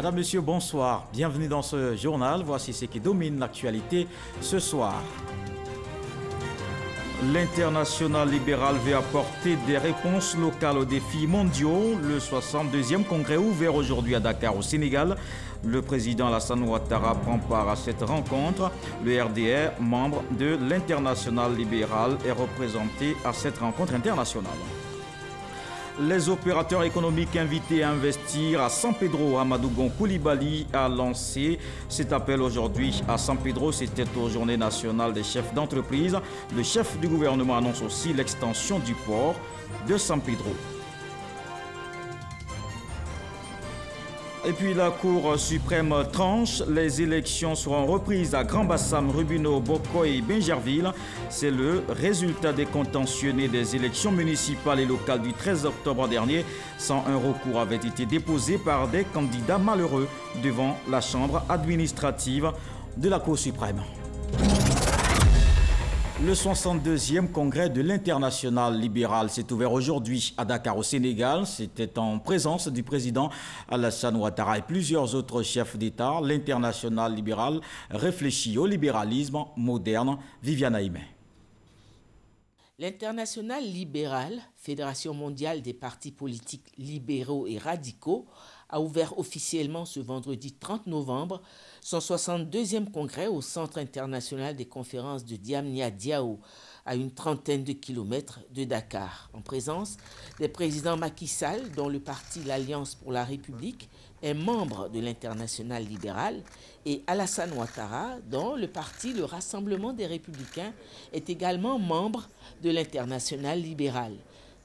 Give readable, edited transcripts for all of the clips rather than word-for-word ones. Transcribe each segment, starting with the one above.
Madame, Monsieur, bonsoir. Bienvenue dans ce journal. Voici ce qui domine l'actualité ce soir. L'international libéral veut apporter des réponses locales aux défis mondiaux. Le 62e congrès ouvert aujourd'hui à Dakar au Sénégal. Le président Alassane Ouattara prend part à cette rencontre. Le RDR, membre de l'international libéral, est représenté à cette rencontre internationale. Les opérateurs économiques invités à investir à San Pedro, Amadou Koulibaly a lancé cet appel aujourd'hui à San Pedro. C'était aux Journées nationales des chefs d'entreprise. Le chef du gouvernement annonce aussi l'extension du port de San Pedro. Et puis la Cour suprême tranche, les élections seront reprises à Grand-Bassam, Rubino, Bokoy et Bingerville. C'est le résultat des contentionnés des élections municipales et locales du 13 octobre dernier. 101 recours avaient été déposés par des candidats malheureux devant la Chambre administrative de la Cour suprême. Le 62e congrès de l'international libéral s'est ouvert aujourd'hui à Dakar au Sénégal. C'était en présence du président Alassane Ouattara et plusieurs autres chefs d'État. L'international libéral réfléchit au libéralisme moderne. Viviane Aïmé. L'international libéral, Fédération mondiale des partis politiques libéraux et radicaux, a ouvert officiellement ce vendredi 30 novembre son 62e congrès au Centre international des conférences de Diamniadio, à une trentaine de kilomètres de Dakar, en présence des présidents Macky Sall, dont le parti l'Alliance pour la République est membre de l'international libéral, et Alassane Ouattara, dont le parti le Rassemblement des Républicains est également membre de l'international libéral.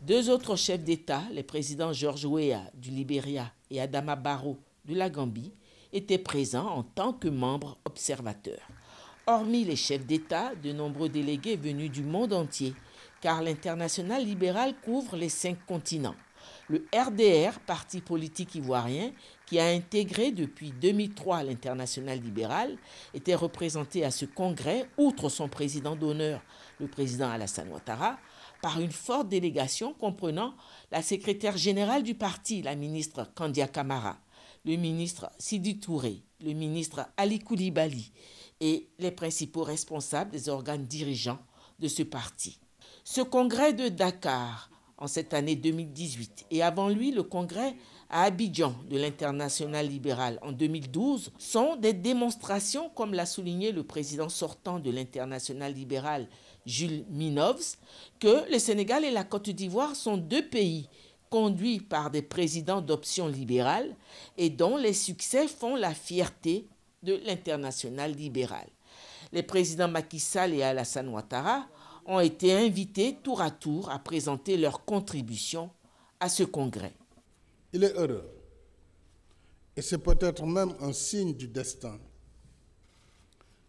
Deux autres chefs d'État, les présidents George Weah du Libéria et Adama Barrow de la Gambie, étaient présents en tant que membres observateurs. Hormis les chefs d'État, de nombreux délégués venus du monde entier, car l'international libéral couvre les 5 continents. Le RDR, parti politique ivoirien, qui a intégré depuis 2003 l'international libéral, était représenté à ce congrès, outre son président d'honneur, le président Alassane Ouattara, par une forte délégation comprenant la secrétaire générale du parti, la ministre Kandia Camara, le ministre Sidi Touré, le ministre Ali Koulibaly et les principaux responsables des organes dirigeants de ce parti. Ce congrès de Dakar, en cette année 2018, et avant lui le congrès à Abidjan de l'international libéral en 2012, sont des démonstrations, comme l'a souligné le président sortant de l'international libéral, Jules Minovs, que le Sénégal et la Côte d'Ivoire sont 2 pays conduits par des présidents d'option libérale et dont les succès font la fierté de l'international libéral. Les présidents Macky Sall et Alassane Ouattara ont été invités tour à tour à présenter leur contribution à ce congrès. Il est heureux, et c'est peut-être même un signe du destin,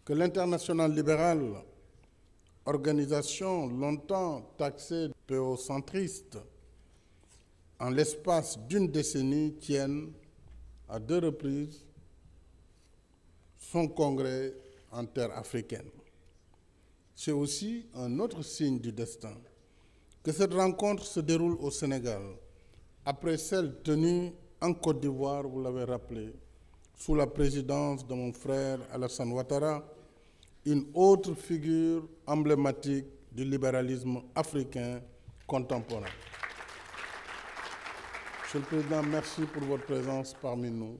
que l'international libéral, organisation longtemps taxée de péocentriste, en l'espace d'une décennie tienne à 2 reprises son congrès en terre africaine. C'est aussi un autre signe du destin que cette rencontre se déroule au Sénégal, après celle tenue en Côte d'Ivoire, vous l'avez rappelé, sous la présidence de mon frère Alassane Ouattara, une autre figure emblématique du libéralisme africain contemporain. Monsieur le Président, merci pour votre présence parmi nous.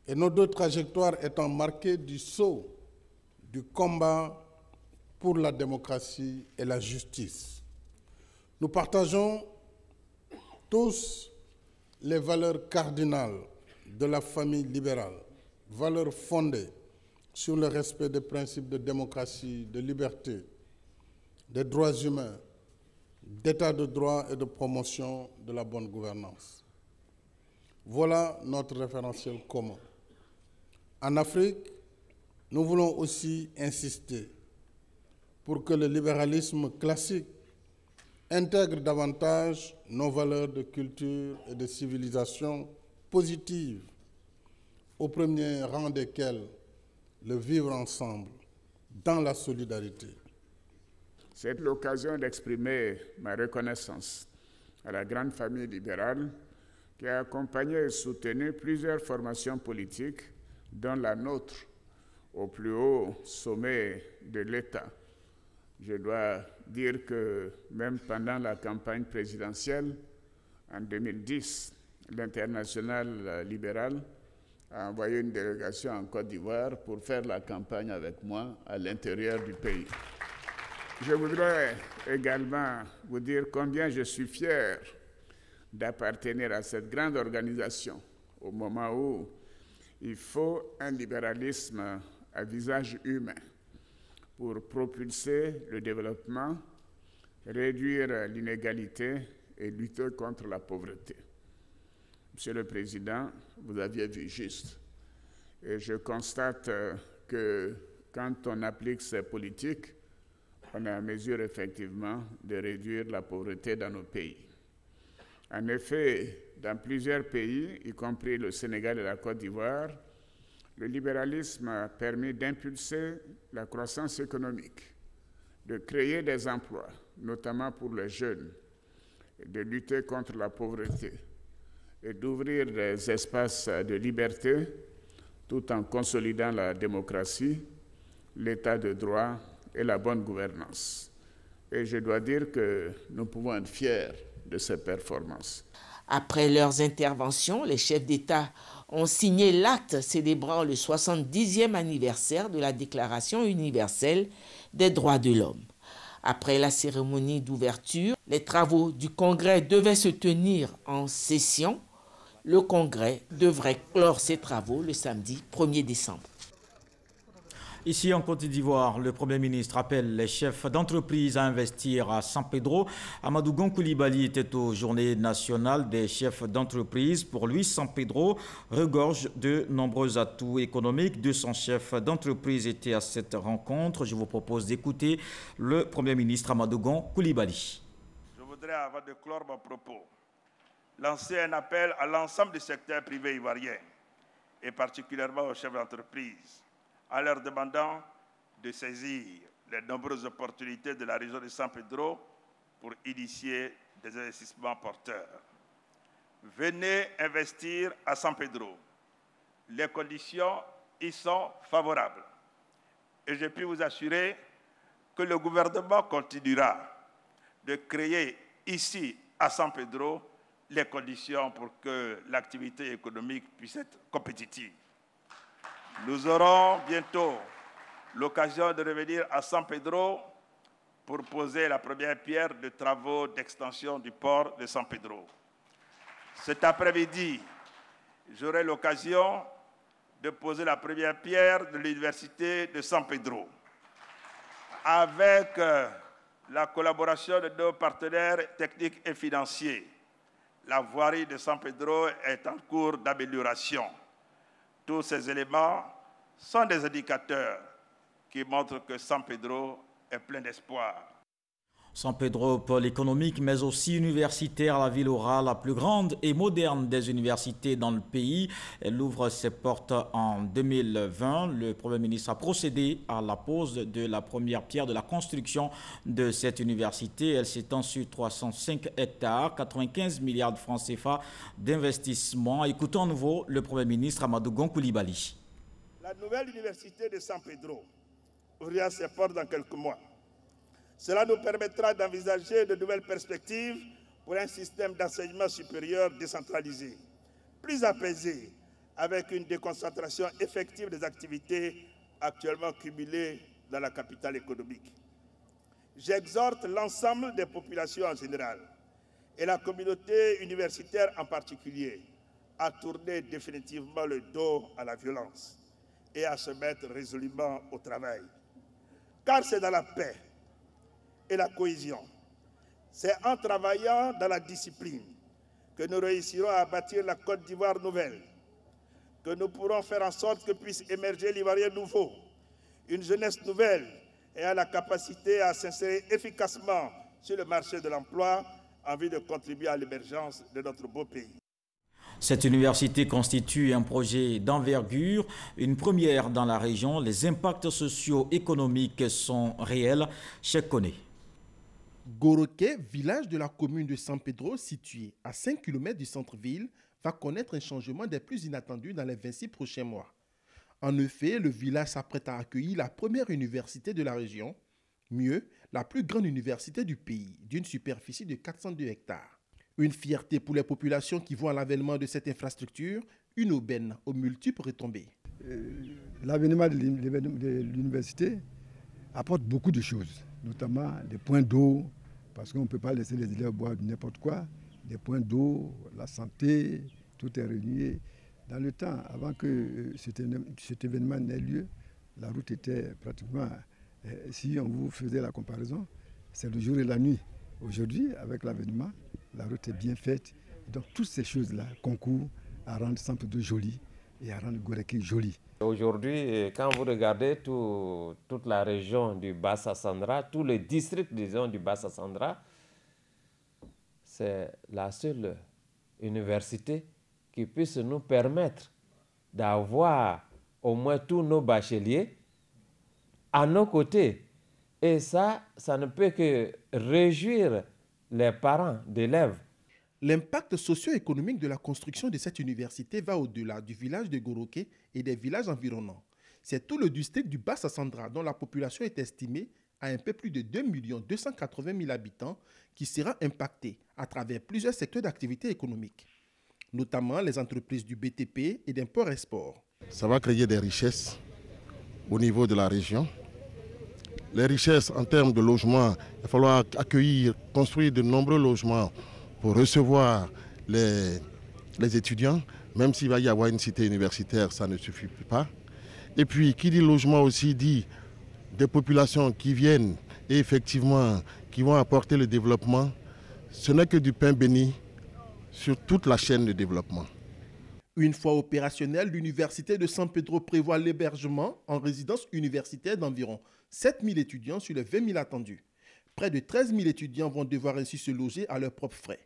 Et nos 2 trajectoires étant marquées du sceau du combat pour la démocratie et la justice. Nous partageons tous les valeurs cardinales de la famille libérale, valeurs fondées sur le respect des principes de démocratie, de liberté, des droits humains, d'état de droit et de promotion de la bonne gouvernance. Voilà notre référentiel commun. En Afrique, nous voulons aussi insister pour que le libéralisme classique intègre davantage nos valeurs de culture et de civilisation positive, au premier rang desquelles le vivre ensemble, dans la solidarité. C'est l'occasion d'exprimer ma reconnaissance à la grande famille libérale qui a accompagné et soutenu plusieurs formations politiques, dont la nôtre, au plus haut sommet de l'État. Je dois dire que même pendant la campagne présidentielle, en 2010, l'Internationale libérale a envoyé une délégation en Côte d'Ivoire pour faire la campagne avec moi à l'intérieur du pays. Je voudrais également vous dire combien je suis fier d'appartenir à cette grande organisation au moment où il faut un libéralisme à visage humain pour propulser le développement, réduire l'inégalité et lutter contre la pauvreté. Monsieur le Président, vous aviez vu juste. Et je constate que quand on applique ces politiques, on est en mesure effectivement de réduire la pauvreté dans nos pays. En effet, dans plusieurs pays, y compris le Sénégal et la Côte d'Ivoire, le libéralisme a permis d'impulser la croissance économique, de créer des emplois, notamment pour les jeunes, de lutter contre la pauvreté et d'ouvrir des espaces de liberté tout en consolidant la démocratie, l'état de droit et la bonne gouvernance. Et je dois dire que nous pouvons être fiers de ces performances. Après leurs interventions, les chefs d'État ont signé l'acte célébrant le 70e anniversaire de la Déclaration universelle des droits de l'homme. Après la cérémonie d'ouverture, les travaux du Congrès devaient se tenir en session. Le Congrès devrait clore ses travaux le samedi 1er décembre. Ici en Côte d'Ivoire, le Premier ministre appelle les chefs d'entreprise à investir à San Pedro. Amadou Gon Coulibaly était aux Journées nationales des chefs d'entreprise. Pour lui, San Pedro regorge de nombreux atouts économiques. 200 chefs d'entreprise étaient à cette rencontre. Je vous propose d'écouter le Premier ministre Amadou Gon Coulibaly. Je voudrais, avant de clore mon propos, lancer un appel à l'ensemble du secteur privé ivoirien et particulièrement aux chefs d'entreprise, en leur demandant de saisir les nombreuses opportunités de la région de San Pedro pour initier des investissements porteurs. Venez investir à San Pedro. Les conditions y sont favorables. Et je puis vous assurer que le gouvernement continuera de créer ici, à San Pedro, les conditions pour que l'activité économique puisse être compétitive. Nous aurons bientôt l'occasion de revenir à San Pedro pour poser la première pierre de travaux d'extension du port de San Pedro. Cet après-midi, j'aurai l'occasion de poser la première pierre de l'université de San Pedro. Avec la collaboration de nos partenaires techniques et financiers, la voirie de San Pedro est en cours d'amélioration. Tous ces éléments sont des indicateurs qui montrent que San Pedro est plein d'espoir. San Pedro, pôle économique, mais aussi universitaire, la ville aura la plus grande et moderne des universités dans le pays. Elle ouvre ses portes en 2020. Le Premier ministre a procédé à la pose de la première pierre de la construction de cette université. Elle s'étend sur 305 hectares, 95 milliards de francs CFA d'investissement. Écoutons à nouveau le Premier ministre Amadou Gon Coulibaly. La nouvelle université de San Pedro ouvrira ses portes dans quelques mois. Cela nous permettra d'envisager de nouvelles perspectives pour un système d'enseignement supérieur décentralisé, plus apaisé, avec une déconcentration effective des activités actuellement cumulées dans la capitale économique. J'exhorte l'ensemble des populations en général et la communauté universitaire en particulier à tourner définitivement le dos à la violence et à se mettre résolument au travail. Car c'est dans la paix et la cohésion, c'est en travaillant dans la discipline que nous réussirons à bâtir la Côte d'Ivoire nouvelle, que nous pourrons faire en sorte que puisse émerger l'Ivoirien nouveau, une jeunesse nouvelle ayant la capacité à s'insérer efficacement sur le marché de l'emploi en vue de contribuer à l'émergence de notre beau pays. Cette université constitue un projet d'envergure, une première dans la région. Les impacts socio-économiques sont réels. Cheikh Koné. Goroké, village de la commune de San Pedro, situé à 5 km du centre-ville, va connaître un changement des plus inattendus dans les 26 prochains mois. En effet, le village s'apprête à accueillir la première université de la région, mieux, la plus grande université du pays, d'une superficie de 402 hectares. Une fierté pour les populations qui voient l'avènement de cette infrastructure, une aubaine aux multiples retombées. L'avènement de l'université apporte beaucoup de choses, notamment des points d'eau, parce qu'on ne peut pas laisser les élèves boire n'importe quoi, des points d'eau, la santé, tout est réuni. Dans le temps, avant que cet événement n'ait lieu, la route était pratiquement, si on vous faisait la comparaison, c'est le jour et la nuit. Aujourd'hui, avec l'avènement, la route est bien faite. Donc toutes ces choses-là concourent à rendre Saint-Pedro joli et à rendre Goréké joli. Aujourd'hui, quand vous regardez toute la région du Bas-Sassandra, tous les districts, disons, du Bas-Sassandra, c'est la seule université qui puisse nous permettre d'avoir au moins tous nos bacheliers à nos côtés. Et ça ne peut que réjouir les parents d'élèves. L'impact socio-économique de la construction de cette université va au-delà du village de Goréké et des villages environnants. C'est tout le district du Bas-Sassandra, dont la population est estimée à un peu plus de 2 280 000 habitants, qui sera impacté à travers plusieurs secteurs d'activité économique, notamment les entreprises du BTP et d'import-export. Ça va créer des richesses au niveau de la région. Les richesses en termes de logement, il va falloir accueillir, construire de nombreux logements pour recevoir les étudiants. Même s'il va y avoir une cité universitaire, ça ne suffit pas. Et puis, qui dit logement aussi dit des populations qui viennent et effectivement qui vont apporter le développement. Ce n'est que du pain béni sur toute la chaîne de développement. Une fois opérationnelle, l'université de San Pedro prévoit l'hébergement en résidence universitaire d'environ 7 000 étudiants sur les 20 000 attendus. Près de 13 000 étudiants vont devoir ainsi se loger à leurs propres frais.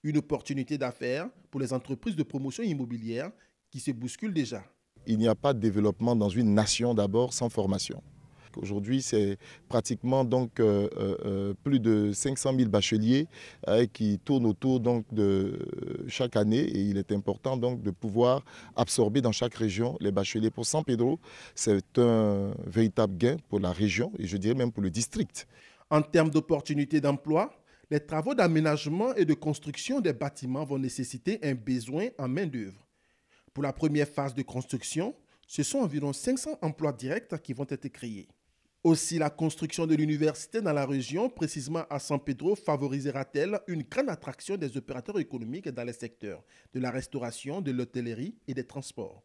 Une opportunité d'affaires pour les entreprises de promotion immobilière qui se bousculent déjà. Il n'y a pas de développement dans une nation d'abord sans formation. Aujourd'hui, c'est pratiquement donc plus de 500 000 bacheliers qui tournent autour donc de chaque année, et il est important donc de pouvoir absorber dans chaque région les bacheliers. Pour San Pedro, c'est un véritable gain pour la région et je dirais même pour le district. En termes d'opportunités d'emploi, les travaux d'aménagement et de construction des bâtiments vont nécessiter un besoin en main-d'œuvre. Pour la première phase de construction, ce sont environ 500 emplois directs qui vont être créés. Aussi, la construction de l'université dans la région, précisément à San Pedro, favorisera-t-elle une grande attraction des opérateurs économiques dans les secteurs de la restauration, de l'hôtellerie et des transports.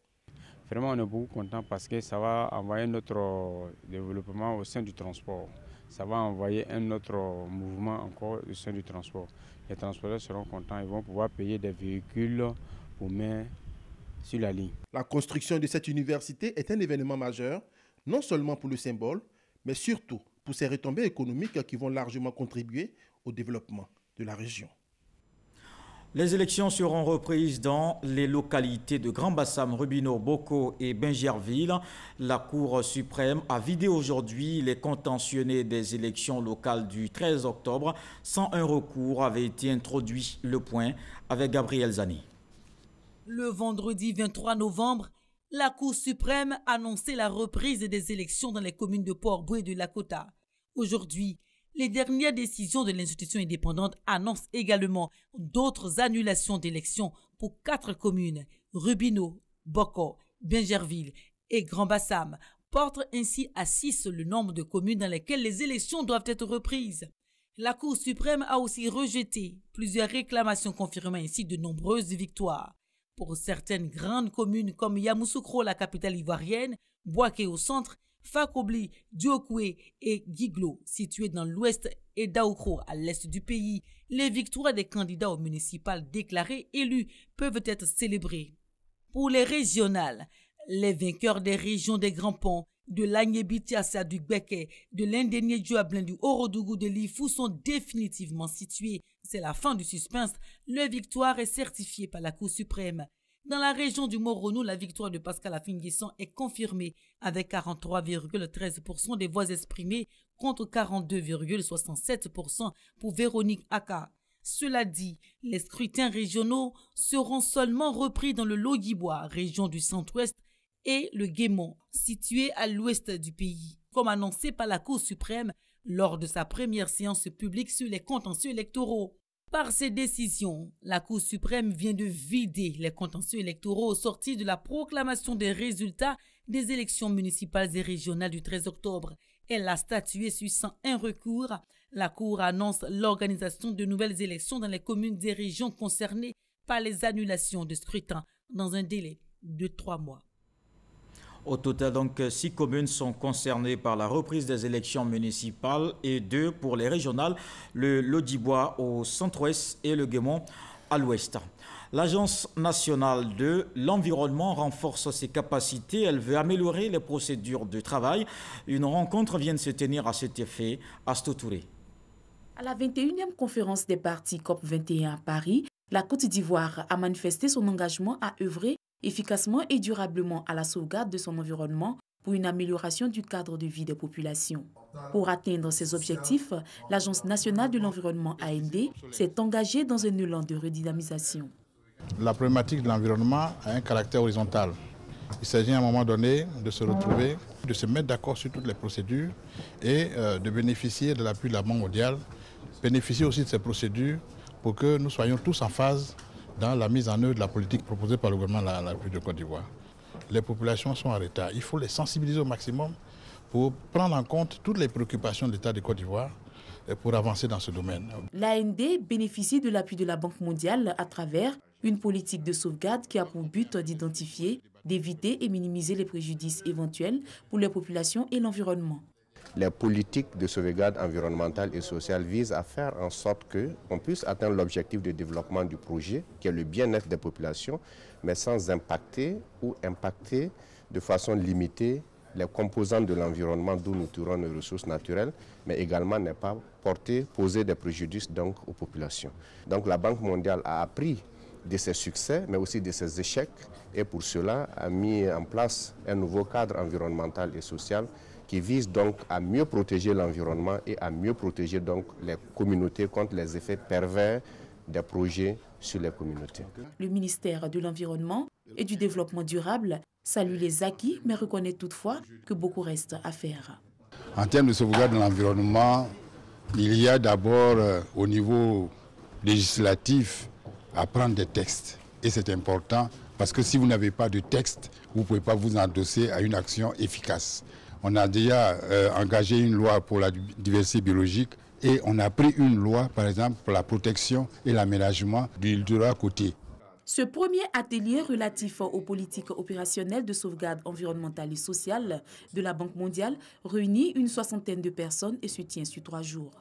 Vraiment, on est beaucoup content parce que ça va envoyer notre développement au sein du transport. Ça va envoyer un autre mouvement encore au sein du transport. Les transporteurs seront contents, ils vont pouvoir payer des véhicules pour mettre sur la ligne. La construction de cette université est un événement majeur, non seulement pour le symbole, mais surtout pour ses retombées économiques qui vont largement contribuer au développement de la région. Les élections seront reprises dans les localités de Grand Bassam, Rubino, Boko et Bingerville. La Cour suprême a vidé aujourd'hui les contentionnés des élections locales du 13 octobre. 101 recours avaient été introduits. Le point avec Gabriel Zani. Le vendredi 23 novembre, la Cour suprême a annoncé la reprise des élections dans les communes de Port-Boué et de Lakota. Aujourd'hui, les dernières décisions de l'institution indépendante annoncent également d'autres annulations d'élections pour 4 communes, Rubino, Boko, Bingerville et Grand Bassam, portent ainsi à 6 le nombre de communes dans lesquelles les élections doivent être reprises. La Cour suprême a aussi rejeté plusieurs réclamations confirmant ainsi de nombreuses victoires. Pour certaines grandes communes comme Yamoussoukro, la capitale ivoirienne, Bouaké au centre, Fakobli, Diokoué et Guiglo, situés dans l'ouest, et Daoukro à l'est du pays, les victoires des candidats aux municipales déclarés élus peuvent être célébrées. Pour les régionales, les vainqueurs des régions des Grands Ponts, de l'Agnébitiassa du Gbeke, de l'Indénié Djuablin du Orodougou de l'Ifou sont définitivement situés. C'est la fin du suspense. Leur victoire est certifiée par la Cour suprême. Dans la région du Moronou, la victoire de Pascal Affinguesson est confirmée avec 43,13% des voix exprimées contre 42,67% pour Véronique Aka. Cela dit, les scrutins régionaux seront seulement repris dans le Logibwa, région du centre-ouest, et le Guémon, situé à l'ouest du pays, comme annoncé par la Cour suprême lors de sa première séance publique sur les contentieux électoraux. Par ces décisions, la Cour suprême vient de vider les contentieux électoraux sortis de la proclamation des résultats des élections municipales et régionales du 13 octobre. Elle a statué sur 101 recours. La Cour annonce l'organisation de nouvelles élections dans les communes et régions concernées par les annulations de scrutin dans un délai de 3 mois. Au total, donc, 6 communes sont concernées par la reprise des élections municipales et 2 pour les régionales, le Logibwa au centre-ouest et le Guémon à l'ouest. L'Agence nationale de l'environnement renforce ses capacités. Elle veut améliorer les procédures de travail. Une rencontre vient de se tenir à cet effet à Stotouré. À la 21e conférence des partis COP21 à Paris, la Côte d'Ivoire a manifesté son engagement à œuvrer efficacement et durablement à la sauvegarde de son environnement pour une amélioration du cadre de vie des populations. Pour atteindre ces objectifs, l'Agence nationale de l'environnement AND s'est engagée dans un élan de redynamisation. La problématique de l'environnement a un caractère horizontal. Il s'agit à un moment donné de se retrouver, de se mettre d'accord sur toutes les procédures et de bénéficier de l'appui de la Banque mondiale, bénéficier aussi de ces procédures pour que nous soyons tous en phase dans la mise en œuvre de la politique proposée par le gouvernement de la République de Côte d'Ivoire. Les populations sont en retard. Il faut les sensibiliser au maximum pour prendre en compte toutes les préoccupations de l'État de Côte d'Ivoire et pour avancer dans ce domaine. L'AND bénéficie de l'appui de la Banque mondiale à travers une politique de sauvegarde qui a pour but d'identifier, d'éviter et minimiser les préjudices éventuels pour les populations et l'environnement. Les politiques de sauvegarde environnementale et sociale visent à faire en sorte qu'on puisse atteindre l'objectif de développement du projet, qui est le bien-être des populations, mais sans impacter ou impacter de façon limitée les composantes de l'environnement d'où nous tirons nos ressources naturelles, mais également ne pas poser des préjudices donc, aux populations. Donc la Banque mondiale a appris de ses succès, mais aussi de ses échecs, et pour cela a mis en place un nouveau cadre environnemental et social qui vise donc à mieux protéger l'environnement et à mieux protéger donc les communautés contre les effets pervers des projets sur les communautés. Le ministère de l'Environnement et du Développement durable salue les acquis, mais reconnaît toutefois que beaucoup reste à faire. En termes de sauvegarde de l'environnement, il y a d'abord au niveau législatif à prendre des textes. Et c'est important parce que si vous n'avez pas de texte, vous ne pouvez pas vous endosser à une action efficace. On a déjà engagé une loi pour la diversité biologique et on a pris une loi, par exemple, pour la protection et l'aménagement du littoral côtier. Ce premier atelier relatif aux politiques opérationnelles de sauvegarde environnementale et sociale de la Banque mondiale réunit une 60aine de personnes et se tient sur 3 jours.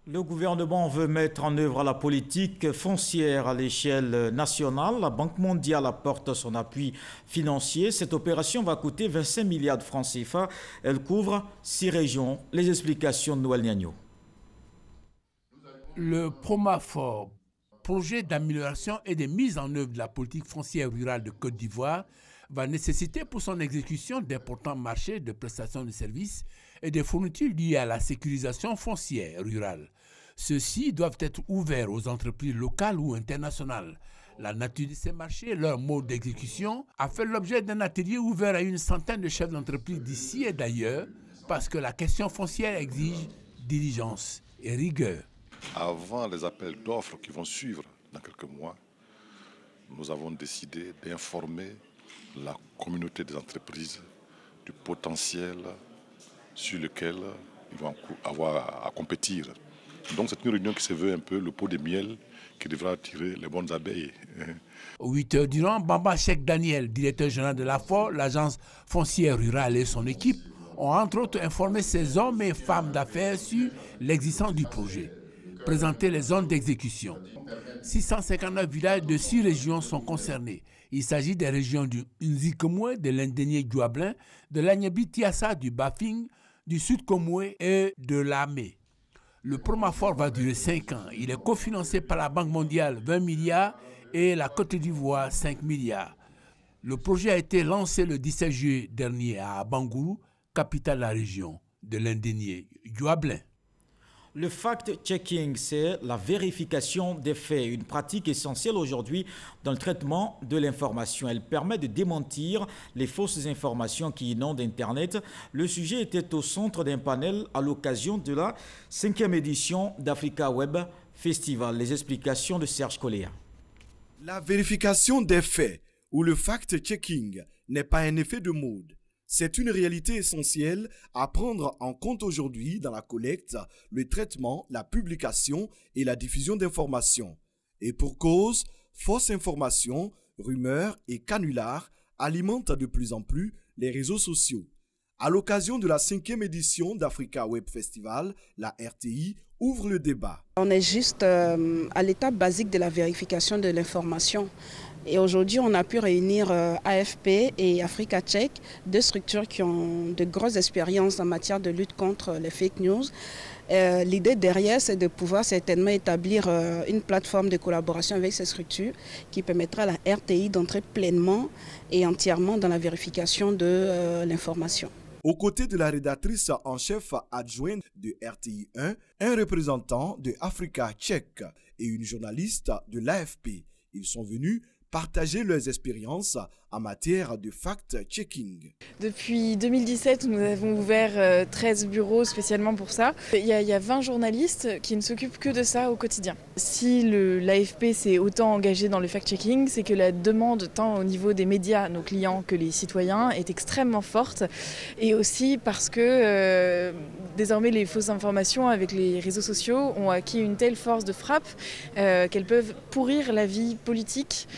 Le gouvernement veut mettre en œuvre la politique foncière à l'échelle nationale. La Banque mondiale apporte son appui financier. Cette opération va coûter 25 milliards de francs CFA. Elle couvre 6 régions. Les explications de Noël Niagno. Le PROMAFOR, projet d'amélioration et de mise en œuvre de la politique foncière rurale de Côte d'Ivoire, va nécessiter pour son exécution d'importants marchés de prestations de services et des fournitures liées à la sécurisation foncière rurale. Ceux-ci doivent être ouverts aux entreprises locales ou internationales. La nature de ces marchés et leur mode d'exécution a fait l'objet d'un atelier ouvert à une centaine de chefs d'entreprise d'ici et d'ailleurs parce que la question foncière exige diligence et rigueur. Avant les appels d'offres qui vont suivre dans quelques mois, nous avons décidé d'informer la communauté des entreprises du potentiel sur lequel ils vont avoir à compétir. Donc c'est une réunion qui se veut un peu le pot de miel qui devra attirer les bonnes abeilles. 8 heures durant, Bamba Cheikh Daniel, directeur général de l'AFOR, l'agence foncière rurale et son équipe, ont entre autres informé ces hommes et femmes d'affaires sur l'existence du projet. Présenter les zones d'exécution. 659 villages de 6 régions sont concernés. Il s'agit des régions du Nzikomwe, de l'Indénié-Djouablin, de l'Agnabi-Tiassa, du Bafing, du Sud-Komwe et de l'Amé. Le PROMAFOR va durer 5 ans. Il est cofinancé par la Banque mondiale, 20 milliards, et la Côte d'Ivoire, 5 milliards. Le projet a été lancé le 17 juillet dernier à Bangourou, capitale de la région de l'Indénié-Djouablin. Le fact-checking, c'est la vérification des faits, une pratique essentielle aujourd'hui dans le traitement de l'information. Elle permet de démentir les fausses informations qui inondent Internet. Le sujet était au centre d'un panel à l'occasion de la 5e édition d'Africa Web Festival. Les explications de Serge Coléa. La vérification des faits ou le fact-checking n'est pas un effet de mode. C'est une réalité essentielle à prendre en compte aujourd'hui dans la collecte, le traitement, la publication et la diffusion d'informations. Et pour cause, fausses informations, rumeurs et canulars alimentent de plus en plus les réseaux sociaux. À l'occasion de la 5e édition d'Africa Web Festival, la RTI ouvre le débat. On est juste à l'étape basique de la vérification de l'information. Et aujourd'hui, on a pu réunir AFP et Africa Check, deux structures qui ont de grosses expériences en matière de lutte contre les fake news. L'idée derrière, c'est de pouvoir certainement établir une plateforme de collaboration avec ces structures qui permettra à la RTI d'entrer pleinement et entièrement dans la vérification de l'information. Aux côtés de la rédactrice en chef adjointe de RTI 1, un représentant de Africa Check et une journaliste de l'AFP, ils sont venus partager leurs expériences en matière de fact-checking. Depuis 2017, nous avons ouvert 13 bureaux spécialement pour ça. Il y a 20 journalistes qui ne s'occupent que de ça au quotidien. Si l'AFP s'est autant engagé dans le fact-checking, c'est que la demande, tant au niveau des médias, nos clients, que les citoyens, est extrêmement forte. Et aussi parce que désormais les fausses informations avec les réseaux sociaux ont acquis une telle force de frappe qu'elles peuvent pourrir la vie politique,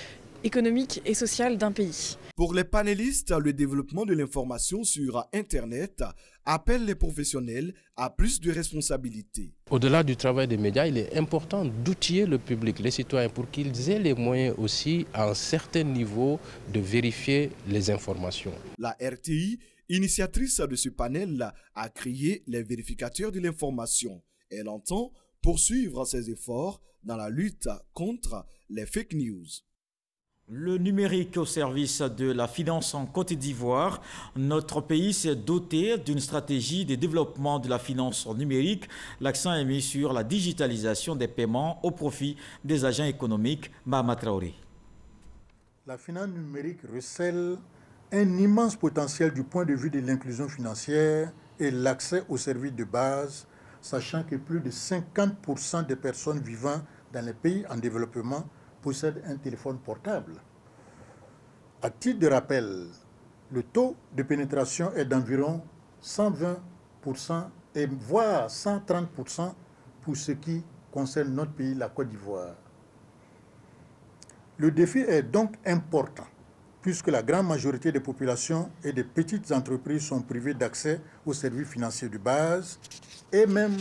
économique et sociale d'un pays. Pour les panélistes, le développement de l'information sur Internet appelle les professionnels à plus de responsabilités. Au-delà du travail des médias, il est important d'outiller le public, les citoyens, pour qu'ils aient les moyens aussi, à un certain niveau, de vérifier les informations. La RTI, initiatrice de ce panel, a créé les vérificateurs de l'information. Elle entend poursuivre ses efforts dans la lutte contre les fake news. Le numérique au service de la finance en Côte d'Ivoire. Notre pays s'est doté d'une stratégie de développement de la finance numérique. L'accent est mis sur la digitalisation des paiements au profit des agents économiques. Mahama Traoré. La finance numérique recèle un immense potentiel du point de vue de l'inclusion financière et l'accès aux services de base, sachant que plus de 50% des personnes vivant dans les pays en développement possèdent un téléphone portable. À titre de rappel, le taux de pénétration est d'environ 120% et voire 130% pour ce qui concerne notre pays, la Côte d'Ivoire. Le défi est donc important, puisque la grande majorité des populations et des petites entreprises sont privées d'accès aux services financiers de base et même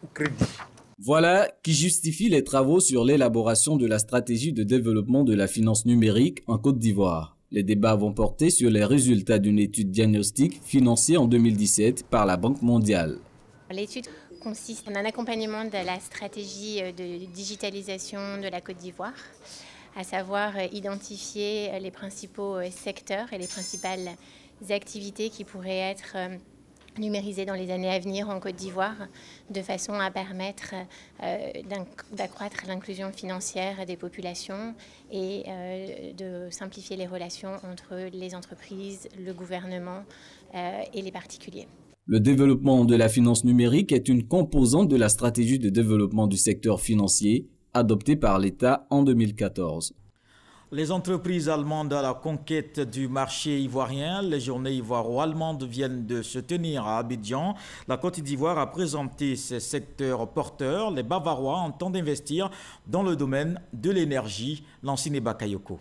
au crédit. Voilà qui justifie les travaux sur l'élaboration de la stratégie de développement de la finance numérique en Côte d'Ivoire. Les débats vont porter sur les résultats d'une étude diagnostique financée en 2017 par la Banque mondiale. L'étude consiste en un accompagnement de la stratégie de digitalisation de la Côte d'Ivoire, à savoir identifier les principaux secteurs et les principales activités qui pourraient être numérisées dans les années à venir en Côte d'Ivoire, de façon à permettre d'accroître l'inclusion financière des populations et de simplifier les relations entre les entreprises, le gouvernement et les particuliers. Le développement de la finance numérique est une composante de la stratégie de développement du secteur financier adoptée par l'État en 2014. Les entreprises allemandes à la conquête du marché ivoirien, les journées ivoiro-allemandes viennent de se tenir à Abidjan. La Côte d'Ivoire a présenté ses secteurs porteurs. Les Bavarois entendent investir dans le domaine de l'énergie. Lancine Bakayoko.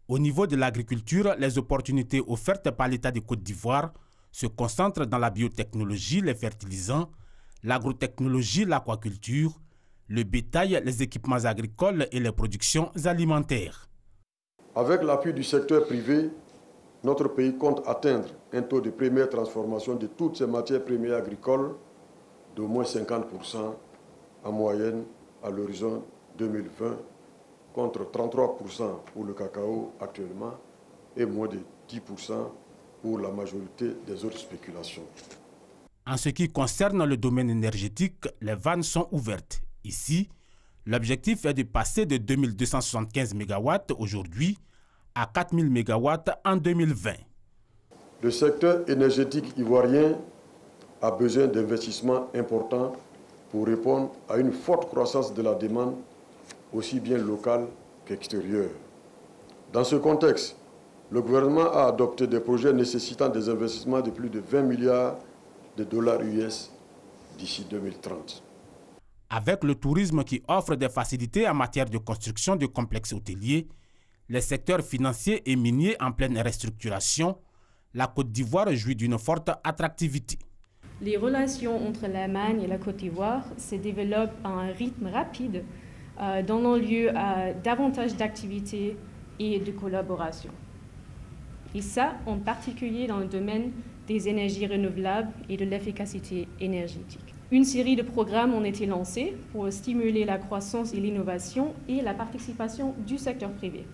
Au niveau de l'agriculture, les opportunités offertes par l'État de Côte d'Ivoire se concentrent dans la biotechnologie, les fertilisants, l'agrotechnologie, l'aquaculture, le bétail, les équipements agricoles et les productions alimentaires. Avec l'appui du secteur privé, notre pays compte atteindre un taux de première transformation de toutes ces matières premières agricoles d'au moins 50% en moyenne à l'horizon 2020, contre 33% pour le cacao actuellement et moins de 10% pour la majorité des autres spéculations. En ce qui concerne le domaine énergétique, les vannes sont ouvertes. Ici, l'objectif est de passer de 2275 MW aujourd'hui à 4000 MW en 2020. Le secteur énergétique ivoirien a besoin d'investissements importants pour répondre à une forte croissance de la demande, aussi bien locale qu'extérieure. Dans ce contexte, le gouvernement a adopté des projets nécessitant des investissements de plus de 20 milliards de dollars US d'ici 2030. Avec le tourisme qui offre des facilités en matière de construction de complexes hôteliers, les secteurs financiers et miniers en pleine restructuration, la Côte d'Ivoire jouit d'une forte attractivité. Les relations entre l'Allemagne et la Côte d'Ivoire se développent à un rythme rapide, donnant lieu à davantage d'activités et de collaboration. Et ça, en particulier dans le domaine des énergies renouvelables et de l'efficacité énergétique. Une série de programmes ont été lancés pour stimuler la croissance et l'innovation et la participation du secteur privé.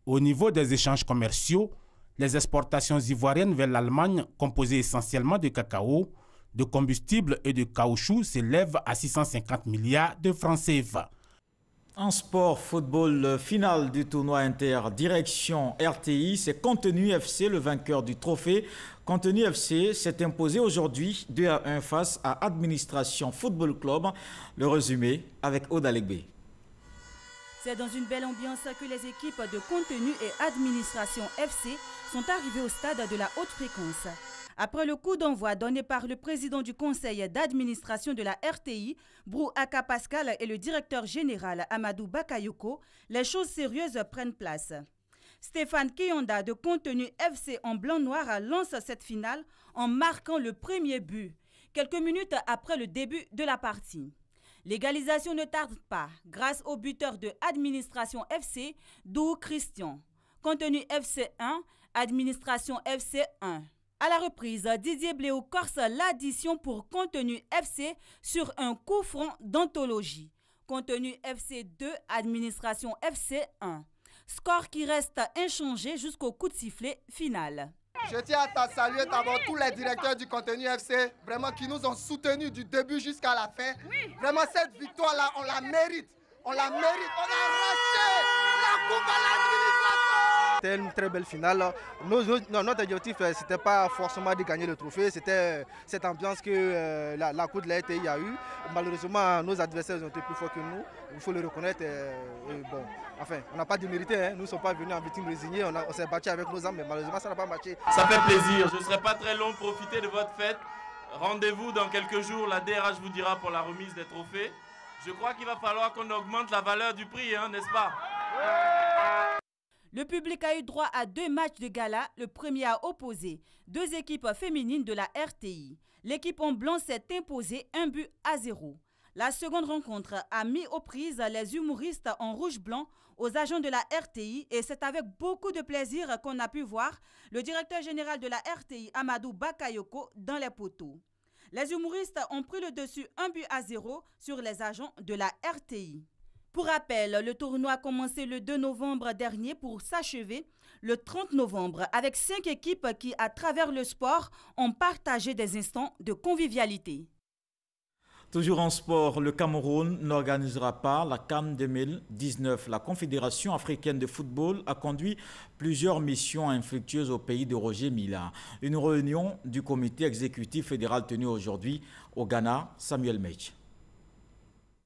Au niveau des échanges commerciaux, les exportations ivoiriennes vers l'Allemagne, composées essentiellement de cacao, de combustible et de caoutchouc, s'élèvent à 650 milliards de francs CFA. En sport, football, finale du tournoi inter-direction RTI, c'est Contenu FC, le vainqueur du trophée. Contenu FC s'est imposé aujourd'hui 2-1 face à Administration Football Club. Le résumé avec Oda Legbe. C'est dans une belle ambiance que les équipes de Contenu et Administration FC sont arrivées au stade de la haute fréquence. Après le coup d'envoi donné par le président du conseil d'administration de la RTI, Brou Aka Pascal, et le directeur général Amadou Bakayoko, les choses sérieuses prennent place. Stéphane Kiyonda de Contenu FC en blanc-noir lance cette finale en marquant le premier but, quelques minutes après le début de la partie. L'égalisation ne tarde pas grâce au buteur de Administration FC, Dou Christian. Contenu FC 1, Administration FC 1. À la reprise, Didier Bléau corse l'addition pour Contenu FC sur un coup franc d'anthologie. Contenu FC 2, Administration FC 1. Score qui reste inchangé jusqu'au coup de sifflet final. Je tiens à saluer d'abord tous les directeurs du Contenu FC, vraiment qui nous ont soutenus du début jusqu'à la fin. Oui. Vraiment cette victoire-là, on la mérite. On la mérite. On a arraché la coupe à l'administration. C'était une très belle finale. Notre objectif, ce n'était pas forcément de gagner le trophée, c'était cette ambiance que la Coupe de la RTI a eue. Malheureusement, nos adversaires ont été plus forts que nous, il faut le reconnaître. Bon, enfin, on n'a pas démérité, hein. Nous ne sommes pas venus en victime résignée, on s'est battu avec nos âmes, mais malheureusement, ça n'a pas matché. Ça fait plaisir, je ne serai pas très long, profitez de votre fête. Rendez-vous dans quelques jours, la DRH vous dira pour la remise des trophées. Je crois qu'il va falloir qu'on augmente la valeur du prix, hein, n'est-ce pas? Le public a eu droit à 2 matchs de gala. Le premier a opposé 2 équipes féminines de la RTI. L'équipe en blanc s'est imposée 1-0. La seconde rencontre a mis aux prises les humoristes en rouge-blanc aux agents de la RTI et c'est avec beaucoup de plaisir qu'on a pu voir le directeur général de la RTI, Amadou Bakayoko, dans les poteaux. Les humoristes ont pris le dessus 1-0 sur les agents de la RTI. Pour rappel, le tournoi a commencé le 2 novembre dernier pour s'achever le 30 novembre avec 5 équipes qui, à travers le sport, ont partagé des instants de convivialité. Toujours en sport, le Cameroun n'organisera pas la CAN 2019. La Confédération africaine de football a conduit plusieurs missions infructueuses au pays de Roger Mila. Une réunion du comité exécutif fédéral tenue aujourd'hui au Ghana, Samuel Mech.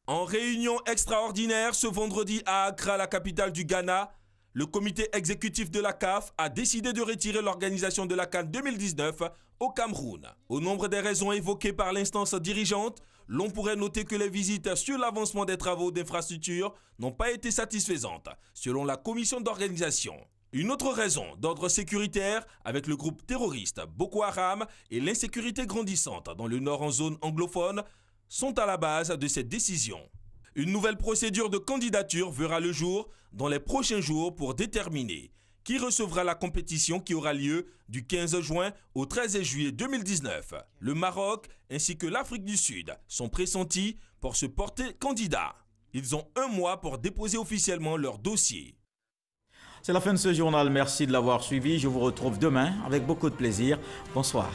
En réunion extraordinaire ce vendredi à Accra, la capitale du Ghana, le comité exécutif de la CAF a décidé de retirer l'organisation de la CAN 2019 au Cameroun. Au nombre des raisons évoquées par l'instance dirigeante, l'on pourrait noter que les visites sur l'avancement des travaux d'infrastructure n'ont pas été satisfaisantes, selon la commission d'organisation. Une autre raison d'ordre sécuritaire avec le groupe terroriste Boko Haram et l'insécurité grandissante dans le nord en zone anglophone sont à la base de cette décision. Une nouvelle procédure de candidature verra le jour dans les prochains jours pour déterminer qui recevra la compétition qui aura lieu du 15 juin au 13 juillet 2019. Le Maroc ainsi que l'Afrique du Sud sont pressentis pour se porter candidat. Ils ont 1 mois pour déposer officiellement leur dossier. C'est la fin de ce journal. Merci de l'avoir suivi. Je vous retrouve demain avec beaucoup de plaisir. Bonsoir.